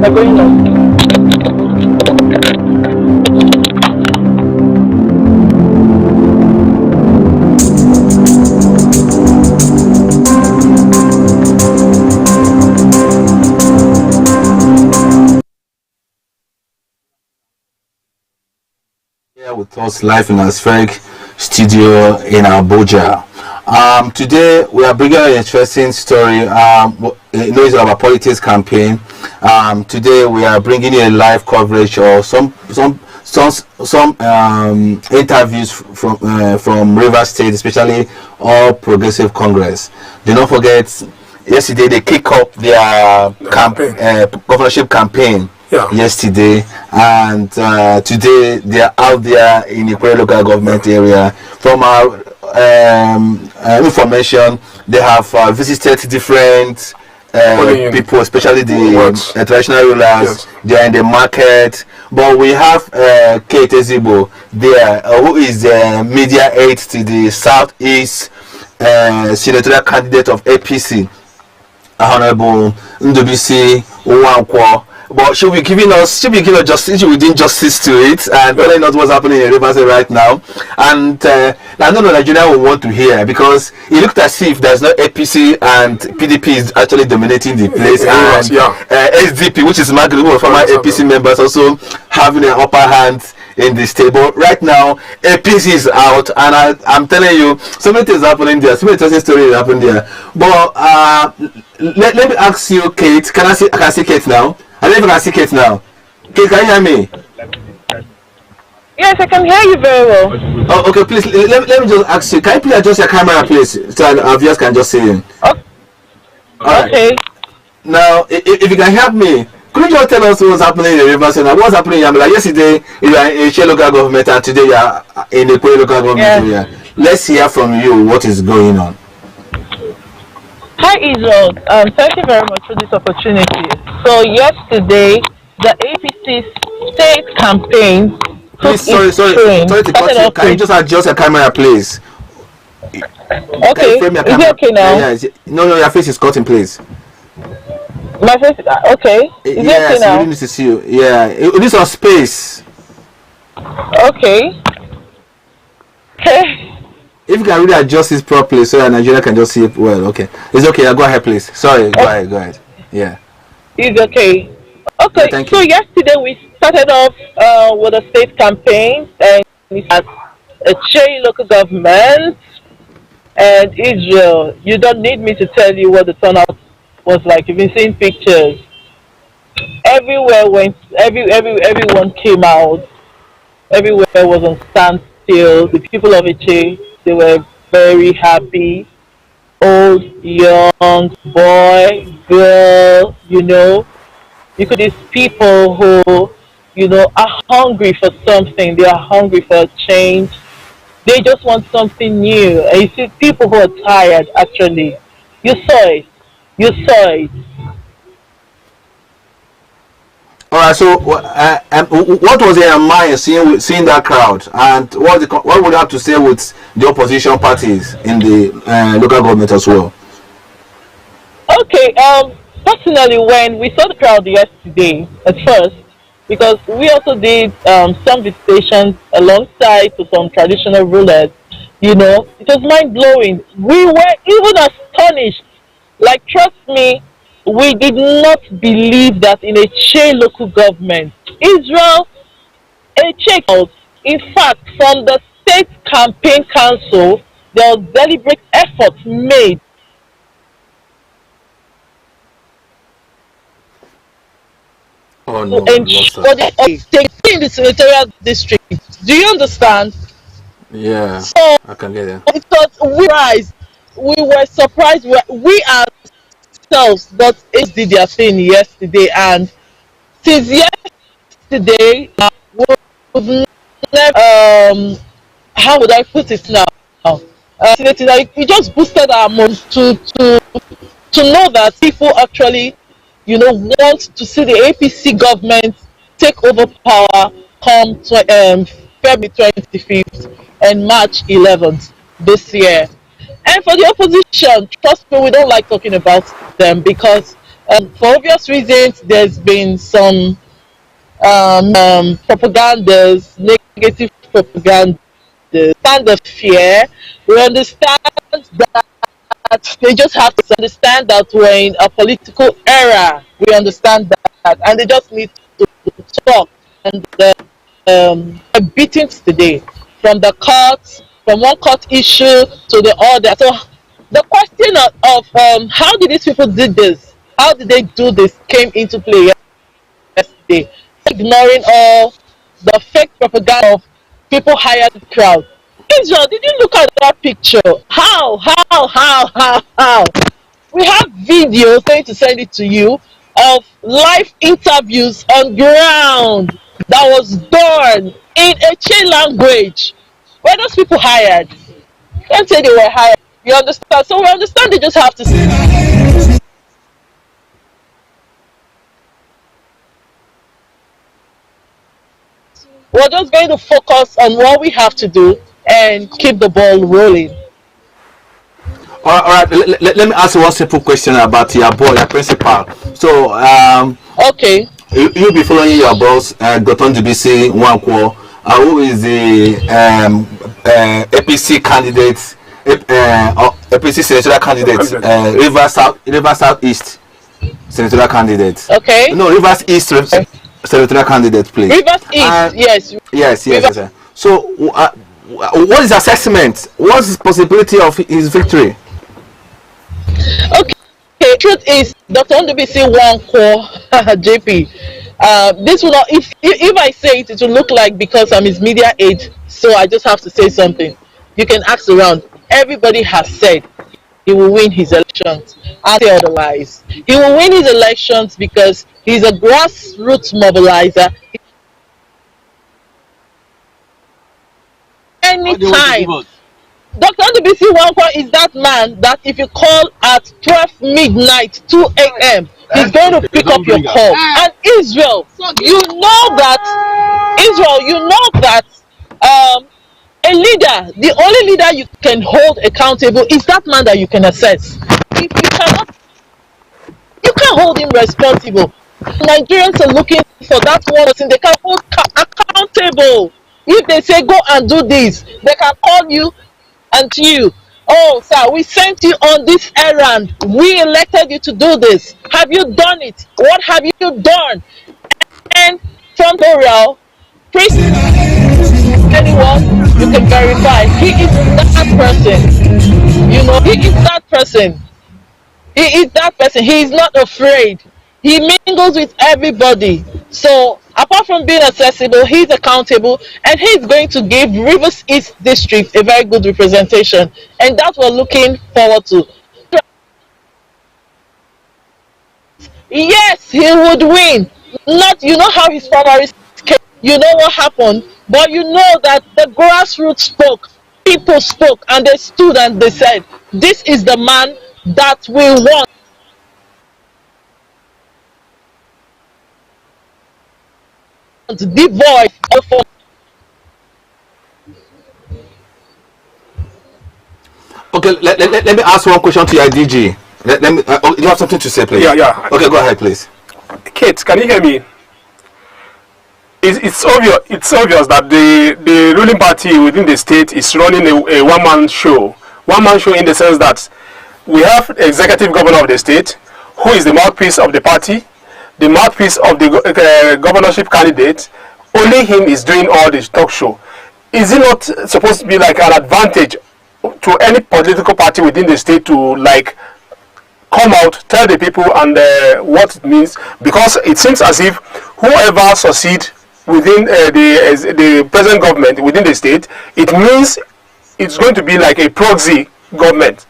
We're going on. Here with us live in our Spheric studio in Abuja. Today we are bringing an interesting story. It's about politics campaign. Today we are bringing you a live coverage of some interviews from Rivers State, especially All Progressive Congress. Do not forget, yesterday they kick up their governorship campaign. Yeah. Yesterday, and today they are out there in the local government area. From our information, they have visited different people, especially the traditional rulers. Yes. They are in the market, but we have Kate Ezigbo there, who is the media aide to the Southeast senatorial candidate of APC, Honorable Ndubisi Uwankwo. But she'll be giving us justice, she will do justice to it and telling us what's happening in Rivers right now. And I don't know Nigeria will want to hear, because it looked as if there's no APC and PDP is actually dominating the place, and SDP, which is Margaret, former APC members, also having an upper hand in this table. Right now, APC is out, and I'm telling you, so many things happening there, so many interesting stories happening there. But let me ask you, Kate, I can see Kate now? I don't even can see Kate now. Kate, can you hear me? Yes, I can hear you very well. Oh, okay, please, let me just ask you, can you please adjust your camera, please, so our viewers can just see you? Okay. Right. Okay. Now, if you can help me, could you just tell us what's happening in the Rivers and what's happening in Yamila? Yesterday, you are in Shea local government, and today you are in the Kwe local government area. Let's hear from you what is going on. Hi, Israel. Thank you very much for this opportunity. So yesterday, the APC state campaign. Please, sorry to cut you. Can you just adjust your camera, please? Okay. Is it okay now? No, your face is cutting, please. My face. Okay. Is it okay now? Yes, we need to see you. Yeah, it needs some space. Okay. Okay. If you can really adjust this properly so that Nigeria can just see it well, okay. It's okay, go ahead, please. Sorry, go ahead. Yeah. It's okay. Okay, yeah, so yesterday we started off with a state campaign, and we had a Che local government, and Israel. You don't need me to tell you what the turnout was like. You've been seeing pictures. Everywhere everyone came out. Everywhere was on standstill. The people of Che, they were very happy. Old, young, boy, girl, you could see people who, are hungry for something. They are hungry for a change. They just want something new. And you see people who are tired, actually. You saw it. All right. So, what was in your mind seeing that crowd, and what would you have to say with the opposition parties in the local government as well? Okay. Personally, when we saw the crowd yesterday, at first, because we also did some visitations alongside to some traditional rulers, it was mind blowing. We were even astonished. Like, trust me. We did not believe that in a Che local government, Israel, a Che out. In fact, from the state campaign council, there was deliberate efforts made to ensure they in the senatorial district. Do you understand? Yeah, so I can get it. Because we were surprised. We ourselves got did their thing yesterday, and since yesterday we've never how would I put it now? We just boosted our morals to know that people actually want to see the APC government take over power come February 25th and March 11th this year. And for the opposition, trust me, we don't like talking about them because For obvious reasons, there's been some propagandas, negative propaganda, stand of fear. We understand that they just have to understand that we're in a political era. We understand that, and they just need to talk. And beatings today, from the courts, from one court issue to the other. So the question of how did these people do this? How did they do this? Came into play yesterday, ignoring all the fake propaganda of people hired crowd. Israel, did you look at that picture? How? We have videos, going to send it to you, of live interviews on ground that was done in a chain language. Were those people hired? Can't say they were hired. You understand? So we understand they just have to. We're just going to focus on what we have to do and keep the ball rolling. All right. Let me ask you one simple question about your boy, your principal. So, okay, you'll be following your boss, Goton DBC Nwankwo, who is the APC candidate, APC senatorial candidate, Rivers South East senatorial candidate. Okay. No, Rivers East senatorial candidate, please. Rivers East, yes. Yes. So, what is assessment? What's the possibility of his victory? Okay, truth is, Dr. Ndubisi Nwankwo, JP. This will not. If I say it, it will look like because I'm his media aide. So I just have to say something. You can ask around. Everybody has said he will win his elections. I say otherwise. He will win his elections because he's a grassroots mobilizer. Anytime. Dr. Ndubisi Nwankwo is that man that if you call at 12 midnight, 2 a.m., he's going to pick up your call. And Israel, you know that a leader, the only leader you can hold accountable is that man that you can assess. If you cannot, you can't hold him responsible. Nigerians are looking for that one person they can hold accountable. If they say go and do this, they can call you and you, oh sir, we sent you on this errand, we elected you to do this, have you done it, what have you done? And from L'Oreal, anyone you can verify he is that person. He is that person. He is not afraid. He mingles with everybody. So apart from being accessible, he's accountable, and he's going to give Rivers East District a very good representation, and that we're looking forward to. Yes, he would win. Not, you know how his primaries came, you know what happened, but you know that the grassroots spoke, people spoke, and they stood and they said, this is the man that we want. The voice of. Okay, let me ask one question to your DG. Let me. You have something to say, please? Yeah. Okay, go ahead, please. Kate, can you hear me? It's obvious that the ruling party within the state is running a one-man show. One-man show in the sense that we have the executive governor of the state, who is the mouthpiece of the party, the mouthpiece of the governorship candidate. Only him is doing all this talk show. Is it not supposed to be like an advantage to any political party within the state to like come out, tell the people and what it means? Because it seems as if whoever succeeds within the present government within the state, it means it's going to be like a proxy government.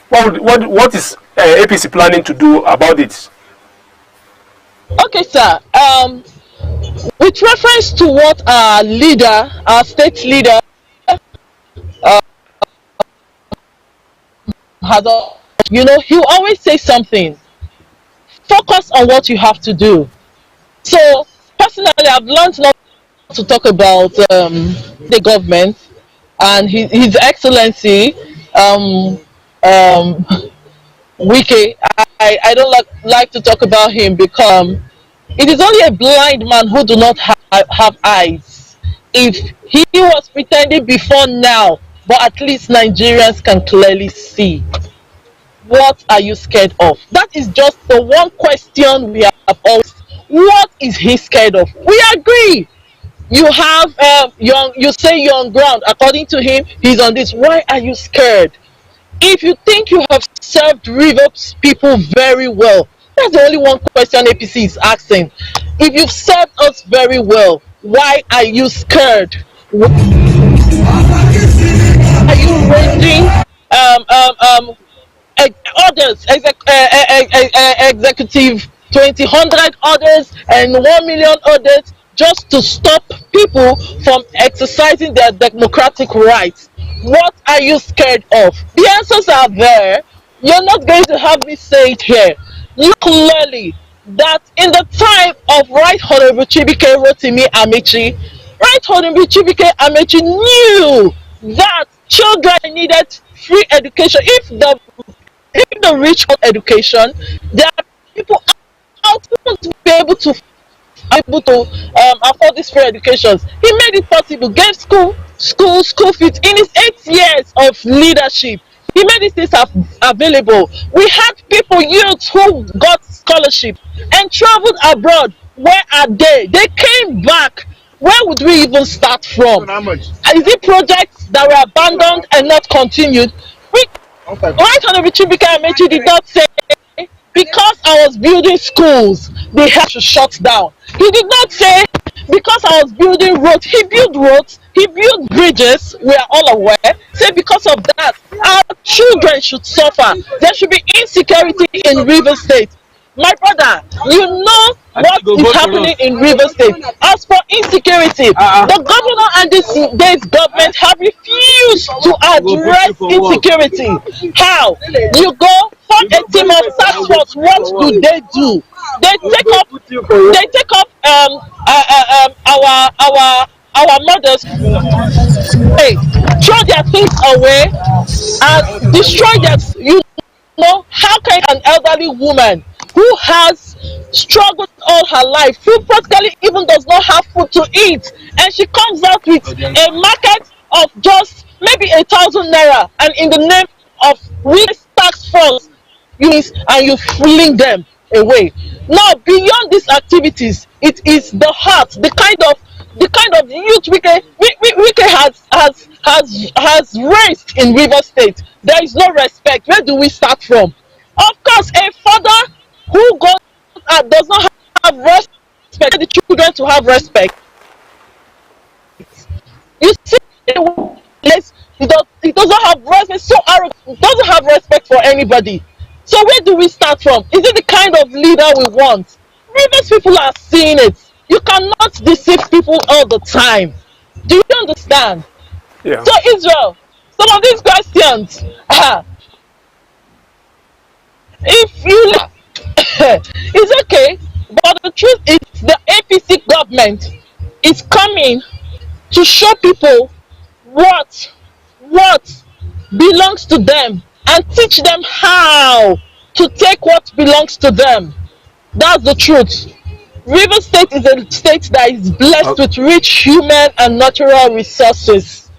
What is APC planning to do about it? Okay, sir. With reference to what our leader, our state leader, has, he'll always say something. Focus on what you have to do. So, personally, I've learned not to talk about the government and His Excellency Wike. I don't like to talk about him because it is only a blind man who do not have eyes. If he was pretending before now, but at least Nigerians can clearly see. What are you scared of? That is just the one question we have always. What is he scared of? We agree. You have you say you're on ground. According to him, he's on this. Why are you scared? If you think you have served Rivers people very well, that's the only one question APC is asking. If you've served us very well, why are you scared? Why are you raising orders, executive 200 orders and 1 million orders just to stop people from exercising their democratic rights? What are you scared of? The answers are there. You're not going to have me say it here. You clearly that in the time of Right Honorable Chibike Rotimi Amechi, Right Honorable Chibike Amechi knew that children needed free education. If the rich got education, there are people out to be able to afford these free educations. He made it possible, gave school fees in his 8 years of leadership. He made these things available. We had youths who got scholarship and traveled abroad. Where are they? They came back. Where would we even start from? Is it projects that were abandoned and not continued? Right Honorable Chibike Amechi did not say because I was building schools, they had to shut down. He did not say because I was building roads. He built roads, he built bridges, we are all aware. Say because of that, our children should suffer. There should be insecurity in Rivers State. My brother, you know what is happening in Rivers State. As for insecurity, the governor and this day's government have refused to address insecurity. How? You go for a team of task force. What do? They take up our mothers, throw their things away and destroy their. You know, how can an elderly woman who has struggled all her life, who practically even does not have food to eat, and she comes out with a market of just maybe 1,000 naira, and in the name of this tax force, and you fling them away. Now, beyond these activities, it is the heart, the kind of youth Wike has raised in River State. There is no respect. Where do we start from? Of course, a father who does not have respect, the children to have respect. You see, he doesn't have respect, so arrogant, he doesn't have respect for anybody. So where do we start from? Is it the kind of leader we want? Rivers people are seeing it. You cannot deceive people all the time. Do you understand? Yeah. So Israel, some of these questions, if you it's okay, but the truth is the APC government is coming to show people what belongs to them and teach them how to take what belongs to them. That's the truth. River State is a state that is blessed with rich human and natural resources.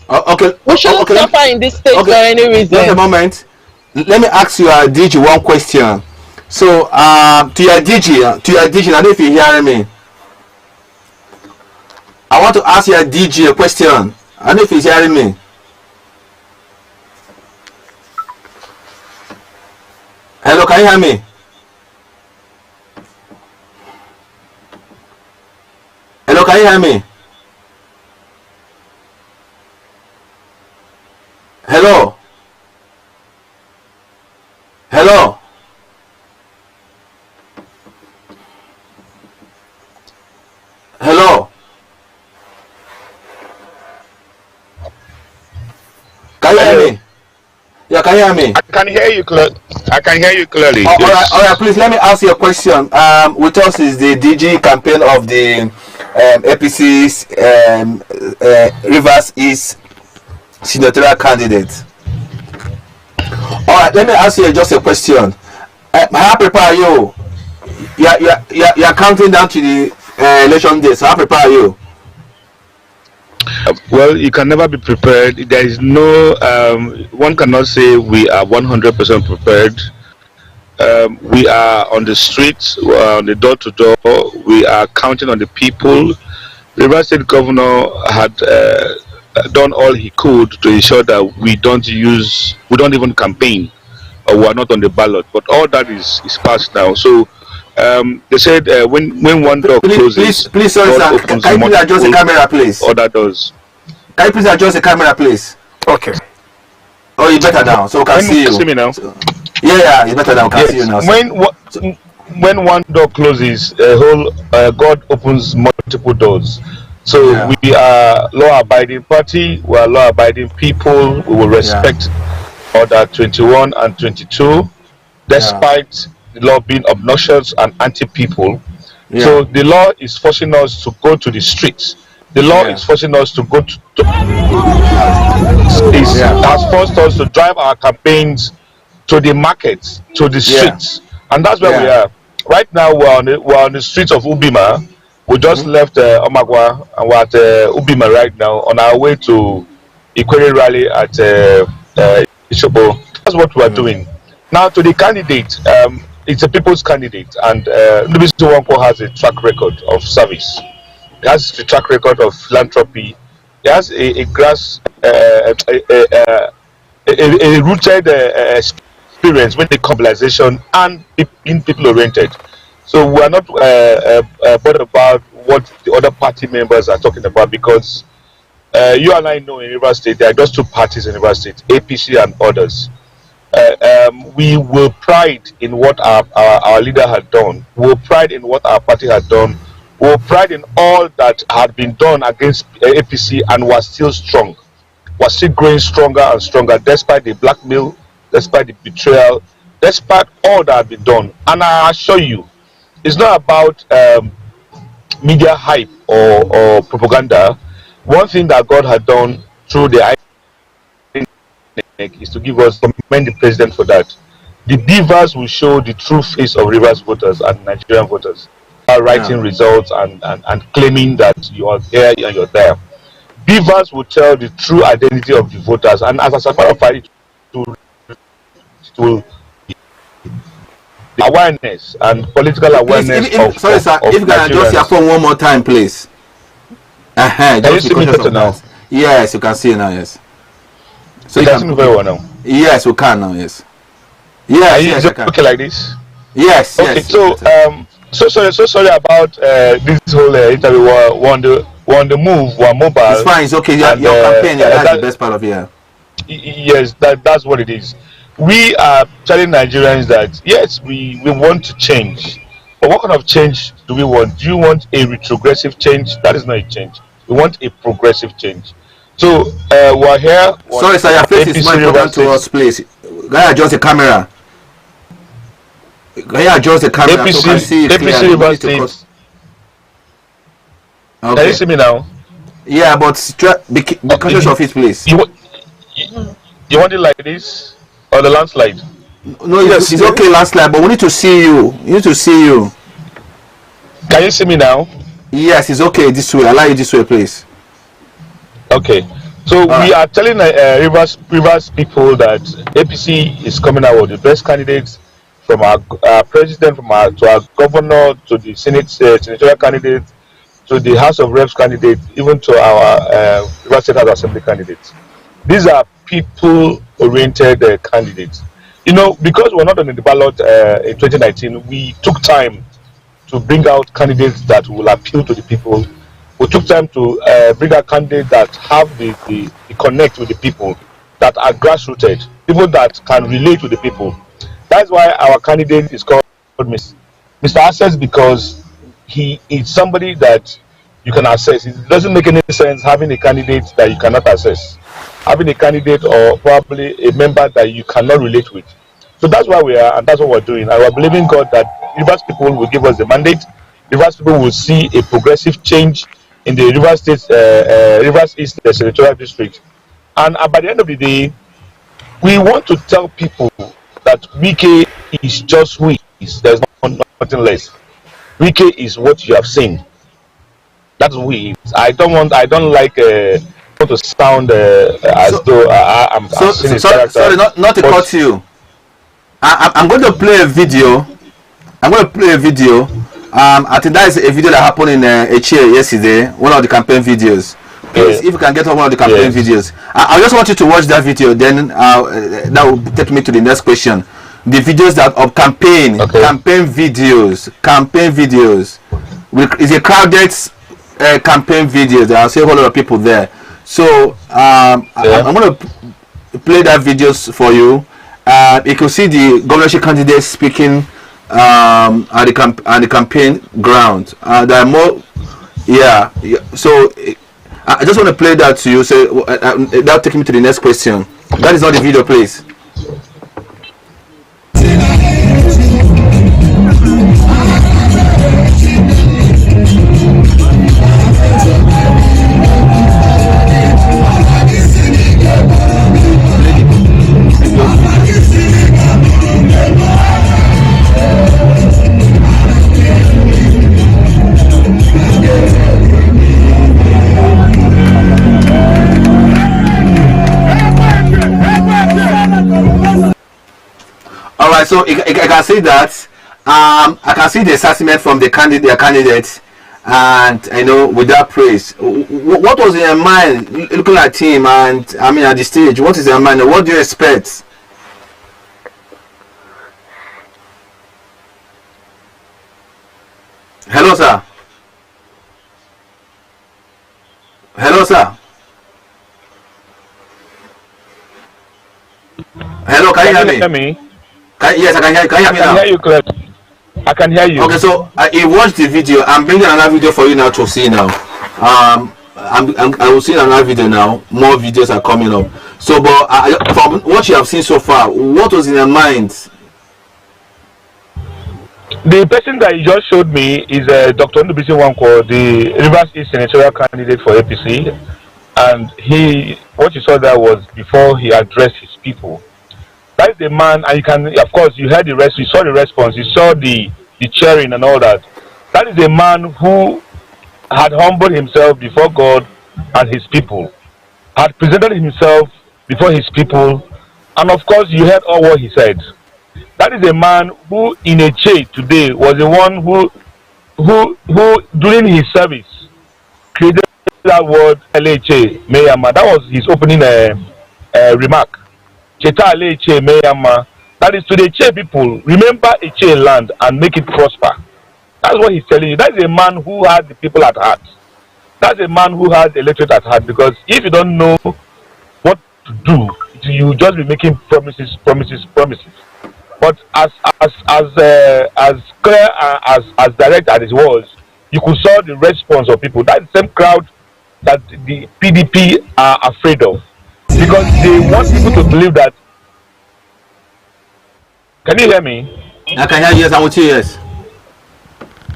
Okay. We shouldn't suffer in this state for any reason. Wait a moment. Let me ask you, DG, one question. So, to your DG, I don't know if you're hearing me. I want to ask your DG a question. I don't know if he's hearing me. Hello, can you hear me? Hello, can you hear me? Hello? Hello? Hello? Can you hear me? Yeah, can you hear me? I can hear you clearly. All right, please let me ask you a question. With us is the DG campaign of the APC's Rivers East senatorial candidate. All right, let me ask you just a question. How prepare you? You're counting down to the election days. How prepare you? Well, you can never be prepared. There is no, one cannot say we are 100% prepared. We are on the streets, we are on the door to door, we are counting on the people. The River State Governor had done all he could to ensure that we don't even campaign, or we are not on the ballot. But all that is past now. So they said when one door closes, please, sorry, God sir. opens Can you please adjust the camera, please? Other doors. Can you please adjust the camera, please? Okay. Oh, you better now, so we can see you. See me now? Yeah, it's better now. We can see you now. When one door closes, a whole God opens multiple doors. So Yeah. we are law-abiding party. We are law-abiding people. We will respect Order 21 and 22, despite the law being obnoxious and anti-people. Yeah. So the law is forcing us to go to the streets. The law is forcing us to go has forced us to drive our campaigns to the markets, to the streets, and that's where we are right now. We're on the streets of Ubima. We just left Omagwa, and we're at Ubima right now on our way to Ikwere rally at Ishobo. That's what we're doing now. To the candidate, it's a people's candidate, and Nubisi Nwankwo has a track record of service. He has the track record of philanthropy. He has a rooted experience with the mobilization and being people oriented. So we are not bothered about what the other party members are talking about, because you and I know in River State there are just two parties in River State, APC and others. We will pride in what our leader had done. We will pride in what our party had done. We will pride in all that had been done against APC, and was still strong. Was still growing stronger and stronger, despite the blackmail, despite the betrayal, despite all that had been done. And I assure you, it's not about media hype or propaganda. One thing that God had done through the is to give us, commend the president for that. The beavers will show the true face of Rivers voters and Nigerian voters, writing results and claiming that you are there and you're there. Beavers will tell the true identity of the voters, and as a matter of fact, it will awareness and political awareness. Sorry, sir. If you can adjust your phone one more time, please. Can you see me better now? Yes, you can see now. Yes. So you can see me very well now. Yes, we can now. Yes. Yes. Yes. Okay, like this. Yes. Okay. Yes, so sorry about this whole interview. We're on the move. We're mobile. It's fine. It's okay. Your campaign. That's the best part of it. Yes, that's what it is. We are telling Nigerians that yes, we want to change. But what kind of change do we want? Do you want a retrogressive change? That is not a change. We want a progressive change. So we're here. Sorry, sir. Your face is more important to us, please. Can you adjust the camera? Can you adjust the camera APC, so can see it APC River State. Okay. Can you see me now? Yeah, but be conscious of it, please. You want it like this? Or the landslide? No, yes, it's okay, landslide, but we need to see you. We need to see you. Can you see me now? Yes, it's okay this way. Allow you this way, please. Okay. So we are telling Rivers people that APC is coming out with the best candidates, from our president, to our governor, to the Senate senatorial candidate, to the House of Reps candidate, even to our Rivers State House Assembly candidates. These are people-oriented candidates. You know, because we're not on the ballot in 2019, we took time to bring out candidates that will appeal to the people. We took time to bring out candidates that have the connect with the people, that are grassrooted, people that can relate to the people. That's why our candidate is called Mr. Access, because he is somebody that you can assess. It doesn't make any sense having a candidate that you cannot assess, having a candidate or probably a member that you cannot relate with. So that's why we are, and that's what we're doing. And we're believing God that Rivers people will give us the mandate. Rivers people will see a progressive change in the Rivers State, Rivers East Senatorial District. And by the end of the day, we want to tell people that WIKE is just who he is. There's nothing less. Wike is what you have seen. That's who he is. I don't like want to sound as though I'm seeing his character. Sorry, not to cut you. I'm going to play a video. I think that is a video that happened in Echie yesterday, one of the campaign videos. Please, if you can get one of the campaign videos. I just want you to watch that video, then that will take me to the next question. The videos that of campaign videos. It's a crowded campaign videos. There are a whole lot of people there. So I'm going to play that videos for you. You can see the governorship candidates speaking at the campaign ground. There are more. Yeah. So I just want to play that to you. So that'll take me to the next question. That is not the video, please. All right, so I can see that. I can see the assessment from their candidates, and with that praise. What was in your mind looking at him, and I mean at the stage? What is in your mind? What do you expect? Hello, sir. Hello, sir. Hello, can you hear me? Yes, I can hear. Can you hear me now? I can hear you clearly. I can hear you. Okay, so I watched the video. I'm bringing another video for you now to see now. I will see another video now. More videos are coming up. So, but from what you have seen so far, what was in your mind? The person that you just showed me is Dr. Ndubisi Wanko, the Rivers East senatorial candidate for APC, and what you saw there was before he addressed his people. That is the man, and you can, of course, you heard the rest, you saw the response, you saw the cheering and all that. That is a man who had humbled himself before God and his people, had presented himself before his people, and of course, you heard all what he said. That is a man who, in a church today, was the one who during his service, created that word LHA, Meyama. That was his opening remark. That is to the Che people, remember a Che land and make it prosper. That's what he's telling you. That's a man who has the people at heart. That's a man who has the electorate at heart, because if you don't know what to do, you just be making promises. But as clear as direct as it was, you could saw the response of people. That's the same crowd that the PDP are afraid of, because they want people to believe that. Can you hear me? I can hear you. Yes, I will hear you. Yes.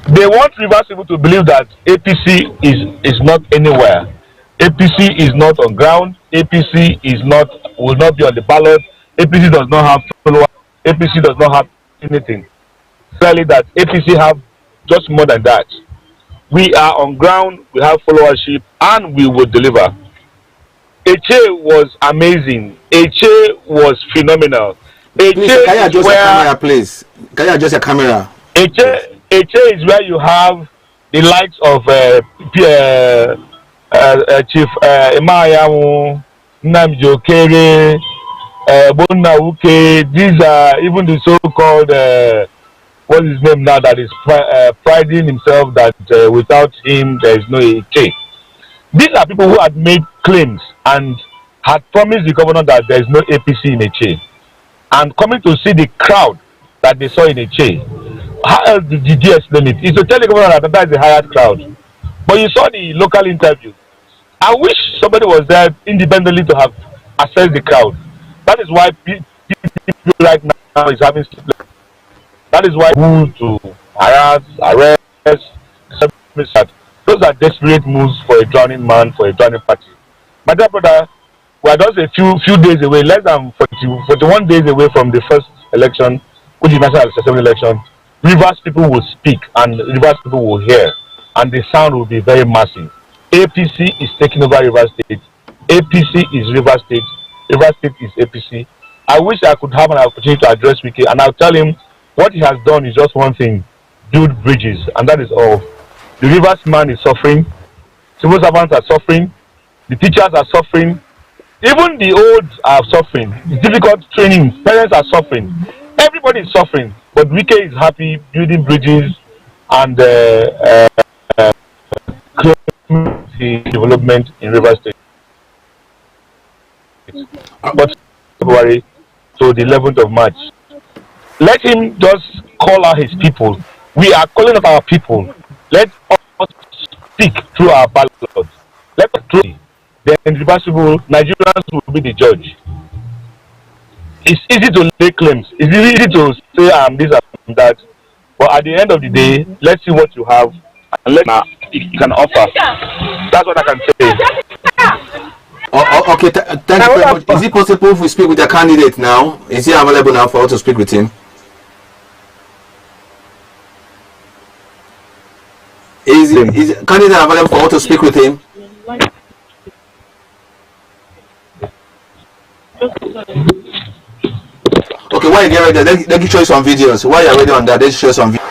They want Rivers people to believe that APC is not anywhere. APC is not on ground. APC will not be on the ballot. APC does not have followers. APC does not have anything. Clearly, that APC have just more than that. We are on ground. We have followership, and we will deliver. Eche was amazing. Eche was phenomenal. Please, can you adjust your camera, please? Can you adjust your camera? Eche is where you have the likes of Chief Emayamu, Nnamdi Okere, Bonna Uke. These are even the so-called what is his name now, that is priding himself that without him there is no Eche. These are people who had made claims and had promised the governor that there is no APC in Eche, and coming to see the crowd that they saw in Eche. How else did you explain it? It's to tell the governor that is a hired crowd. But you saw the local interview. I wish somebody was there independently to have assessed the crowd. That is why people right now is having sleepless. That is why moves to harass, arrest, those are desperate moves for a drowning man, for a drowning party. My dear brother, we are just a few days away, less than 41 days away from the first election which is National Assembly election, Rivers people will speak and Rivers people will hear, and the sound will be very massive. APC is taking over Rivers State. APC is Rivers State. Rivers State is APC. I wish I could have an opportunity to address Wiki, and I'll tell him what he has done is just one thing: build bridges, and that is all. The Rivers man is suffering. Civil servants are suffering. The teachers are suffering. Even the old are suffering. It's difficult training. Parents are suffering. Everybody is suffering. But Wike is happy building bridges and community development in River State. But February to the 11th of March. Let him just call out his people. We are calling up our people. Let us speak through our ballots. Let us through. Then reversible Nigerians will be the judge. It's easy to make claims. It's easy to say this and that. But at the end of the day, let's see what you have and let's you can offer. That's what I can say. Okay, thank you very much. Is it possible if we speak with the candidate now? Is he available now for us to speak with him? Is candidate available for us to speak with him? Okay, while you get ready, let me show you some videos. While you're ready on that, let's show you some videos.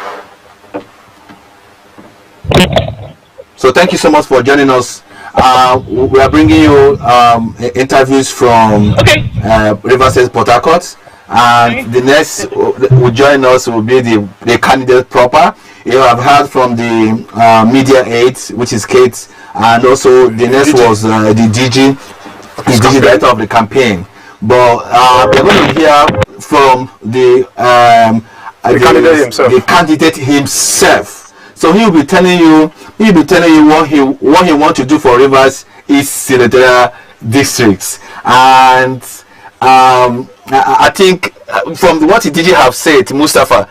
So thank you so much for joining us. We are bringing you interviews from Rivers State, Port Harcourt, and the next will join us will be the candidate proper. You have heard from the media aides, which is Kate, and also the next was the DG, the DG director of the campaign. But we're going to hear from the candidate himself. So he will be telling you what he wants to do for Rivers East senatorial districts, and I think from what the DG have said, Mustafa,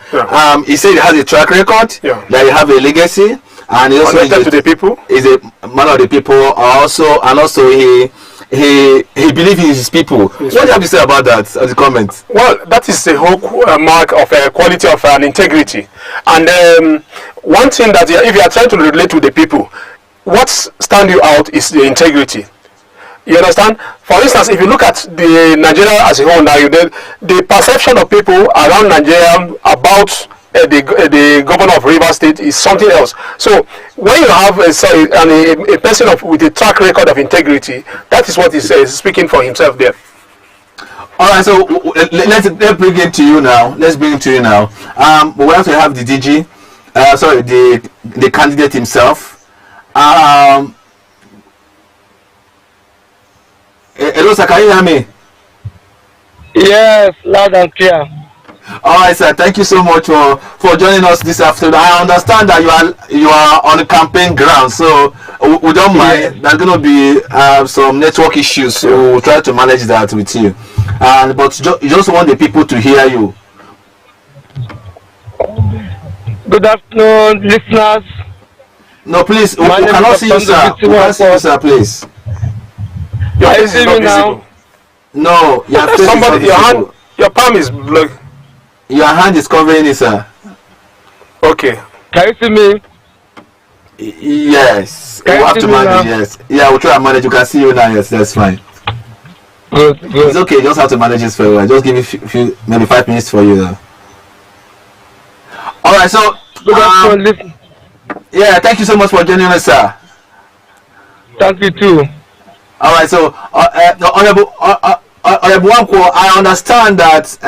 he said he has a track record, that he have a legacy, and he also to the people. Is a man of the people. Also he believes in his people. What do you have to say about that as a comment? Well, that is the whole mark of quality of integrity. And one thing that if you are trying to relate to the people, what stands you out is the integrity. You understand? For instance, if you look at the Nigeria as a whole now, the perception of people around Nigeria about the governor of Rivers State is something else. So when you have a person with a track record of integrity, that is what is speaking for himself there. All right, so let's bring it to you now. Let's bring it to you now. We have to have the DG, the candidate himself. Hello, sir, can you hear me? Yes, loud and clear. All right, sir. Thank you so much for joining us this afternoon. I understand that you are on the campaign ground, so we don't mind. There's going to be some network issues, so we'll try to manage that with you. But you just want the people to hear you. Good afternoon, listeners. No, please. We cannot see you, sir. We cannot see you, sir. Please. Your face is not visible. No, your palm is blocked. Your hand is covering it, sir. Okay. Can you see me? Yes. We'll have to manage, yes. Yeah, we'll try to manage. You can see you now, yes, that's fine. Good. It's okay, you just have to manage this for a while. Just give me maybe 5 minutes for you now. Alright, so yeah, thank you so much for joining us, sir. Thank you too. Alright, so Honorable Wanko, I understand that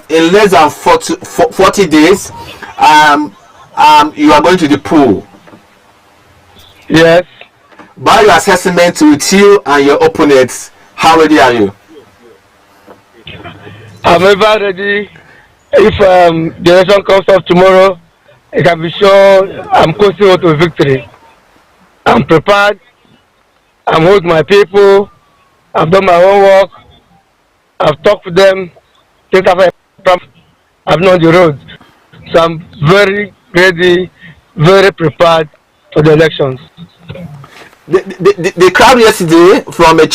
in less than 40 days, you are going to the pool. Yes. By your assessment with you and your opponents, how ready are you? I'm ever ready. If the election comes up tomorrow, I can be sure I'm closing to victory. I'm prepared. I'm with my people. I've done my own work. I've talked to them. I've been on the road. So I'm very ready, very prepared for the elections. The crowd yesterday from a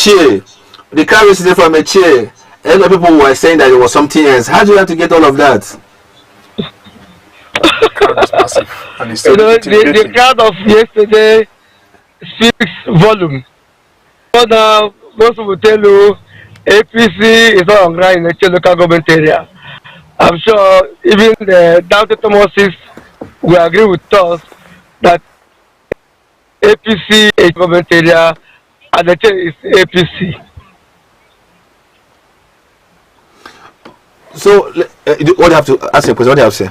chair. A lot of people were saying that it was something else. How do you have to get all of that? The crowd is massive, and it's You still know, the crowd of yesterday speaks volume. But now, most will tell you APC is not on ground in the local government area. I'm sure even the Doubted Thomases will agree with us that APC is government area and the chair is APC. So, what do you have to ask a question? What do you have to say?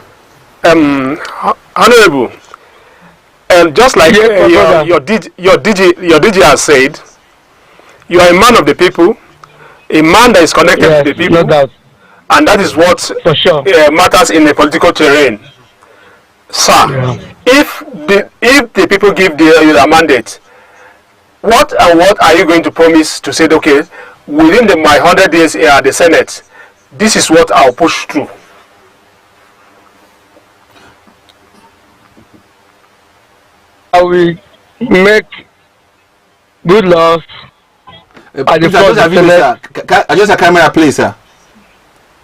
Honorable, just like your DG has said, you are a man of the people, a man that is connected to the people, no doubt. And that is what for sure matters in the political terrain. Sir, if the people give the mandate, what are you going to promise to say, okay, within my 100 days here at the Senate, this is what I'll push through? I will make good laws. I just a camera, please, sir.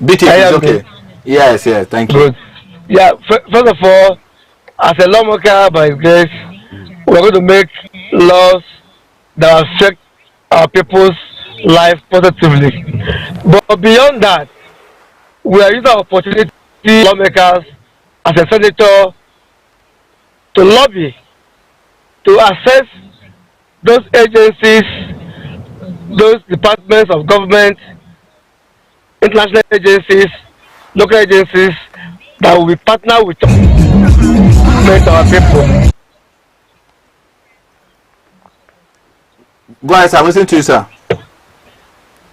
BT is okay. Yes, thank you. Good. Yeah, first of all, as a lawmaker by His grace, we're going to make laws that affect our people's life positively. But beyond that, we are using our opportunity, lawmakers, as a senator, to lobby, to assess those agencies, those departments of government, international agencies, local agencies that will be partner with our people. Go ahead, sir. Listen to you, sir.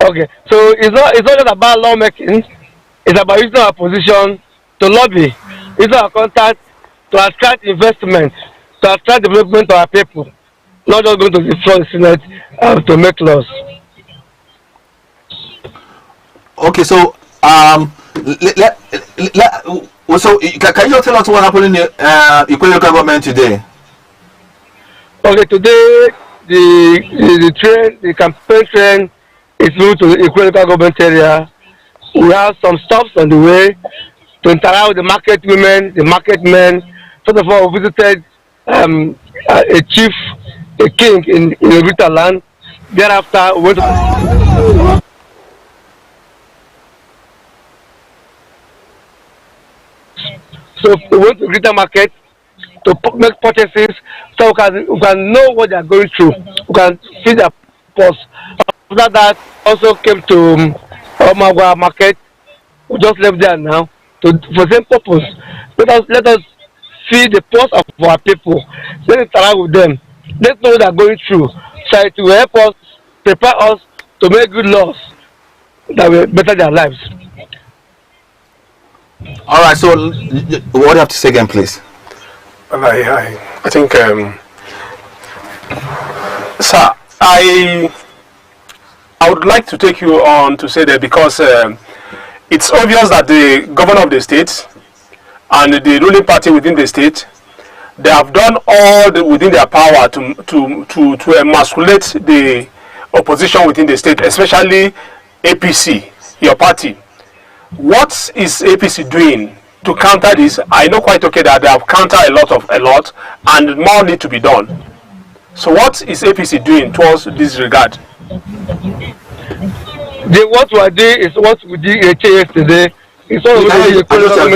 Okay, so it's not just about lawmaking. It's about using our position to lobby, using our contact to attract investment, to attract development to our people. Not just going to the floor of the Senate to make laws. Okay, so so can you tell us what happened in the Equatorial government today? Okay, today the campaign train is moved to the Equatorial government area. We have some stops on the way to interact with the market women, the market men. First of all, we visited a chief, a king in the Rita land. Thereafter, we went to we went to Rita market to make purchases so we can know what they are going through. We can see their pulse. After that, also came to Omagwa market. We just left there now for the same purpose. Let us see the pulse of our people. Let's interact with them. Let's know what they are going through. Try to help us, prepare us to make good laws that will better their lives. All right. So, what do you have to say again, please? I think, sir, I would like to take you on to say that because it's obvious that the governor of the state and the ruling party within the state, they have done all within their power to emasculate the opposition within the state, especially APC, your party. What is APC doing to counter this? I know quite okay that they have countered a lot, and more need to be done. So what is APC doing towards this regard? What we are doing is what we did yesterday. It's what we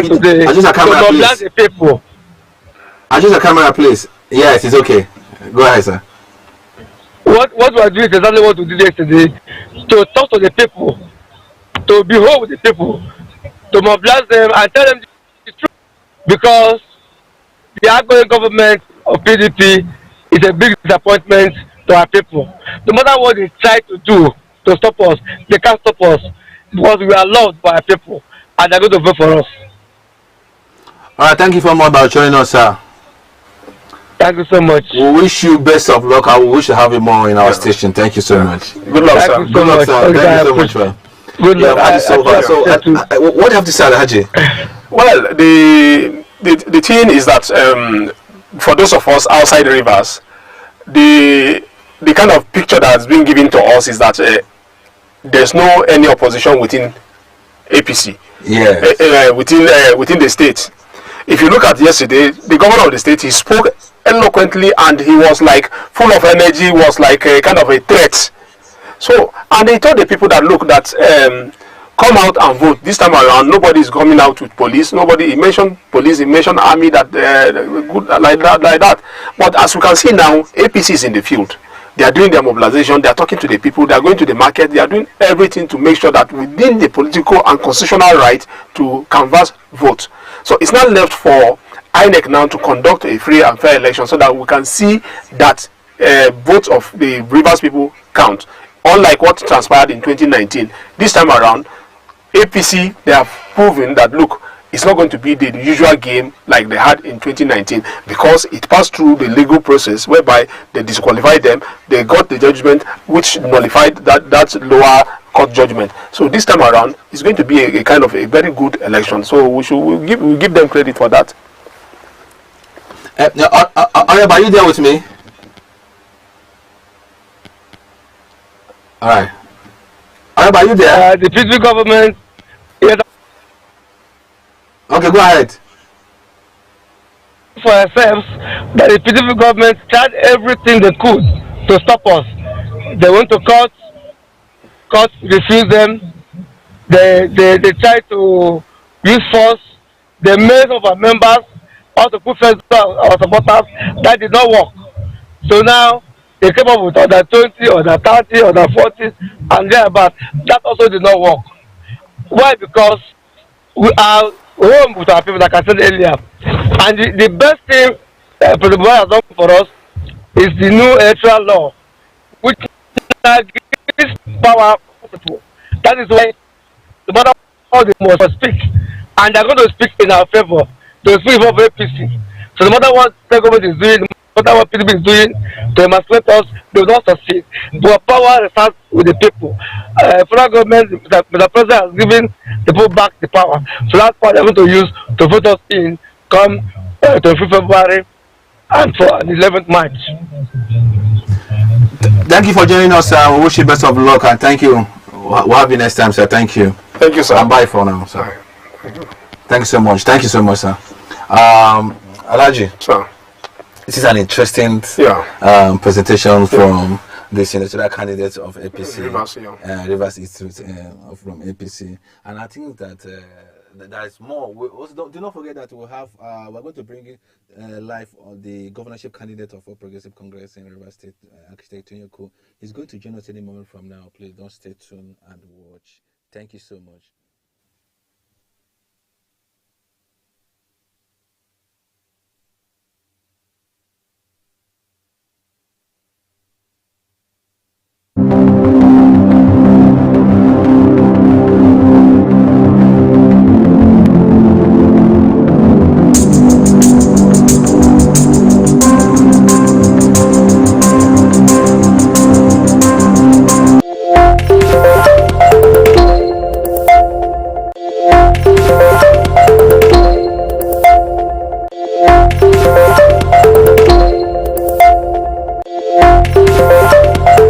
did today. I just a camera, please. The people. I just a camera, please. Yes, it's okay. Go ahead, sir. What we are doing is exactly what we did yesterday. To talk to the people, to behold with the people, to mobilize them and tell them the truth. Because the outgoing government of PDP is a big disappointment to our people. No matter what they try to do to stop us, they can't stop us because we are loved by our people and they're going to vote for us. All right, thank you for more about joining us, sir. Thank you so much. We wish you best of luck. I wish to have you more in our station. Thank you so much. Good luck, sir. Good luck, sir. Thank you so much, sir. Good luck. So what do you have to say, Haji? Well, the thing is that for those of us outside the rivers, the kind of picture that has been given to us is that there's no any opposition within APC. Yeah. Within the state. if you look at yesterday, the governor of the state, he spoke eloquently and he was like full of energy, was like a kind of a threat. So, and he told the people that, look, that come out and vote this time around. Nobody is coming out with police. Nobody. He mentioned police. He mentioned army. That good like that. But as we can see now, APC is in the field. They are doing their mobilization. They are talking to the people. They are going to the market. They are doing everything to make sure that within the political and constitutional right to canvass votes. So it's not left for INEC now to conduct a free and fair election so that we can see that votes of the Rivers people count. Unlike what transpired in 2019, this time around, APC, they have proven that, look, it's not going to be the usual game like they had in 2019 because it passed through the legal process whereby they disqualified them. They got the judgment which nullified that lower court judgment. So this time around, it's going to be a kind of a very good election. So we'll give them credit for that. Are you there with me? All right. Are you there? The PDP government. Yes. Okay, go ahead. For ourselves, that the PDP government tried everything they could to stop us. They went to court refused them. They tried to use force. They made some of our members out to put first our supporters. That did not work. So now they came up with other 20, other 30, other 40, and thereabout. That also did not work. Why? Because we are home with our people, like I said earlier. And the best thing President Buhari has done for us is the new electoral law, which gives power to people. That is why no matter how they must speak, and they are going to speak in our favor. They will speak in favor of APC. So no matter what the government is doing, no matter what PDP is doing to emasculate us, they will not succeed. But power resides with the people. Federal government, the president has given the people back the power. So that's what they are going to use to vote us in come 25th February and for the 11th March. Thank you for joining us, sir. We wish you best of luck and thank you. We'll have you next time, sir. Thank you. Thank you, sir. And bye for now, sir. Thank you so much. Thank you so much, sir. Alaji, Sir. this is an interesting presentation from the senatorial candidates of APC, Rivers Institute from APC, and I think that there is more. We also do not forget that we're going to bring live on the governorship candidate of All Progressive Congress in Rivers State, Architect Tonyoko. He's going to join us any moment from now. Please don't stay tuned and watch. Thank you so much.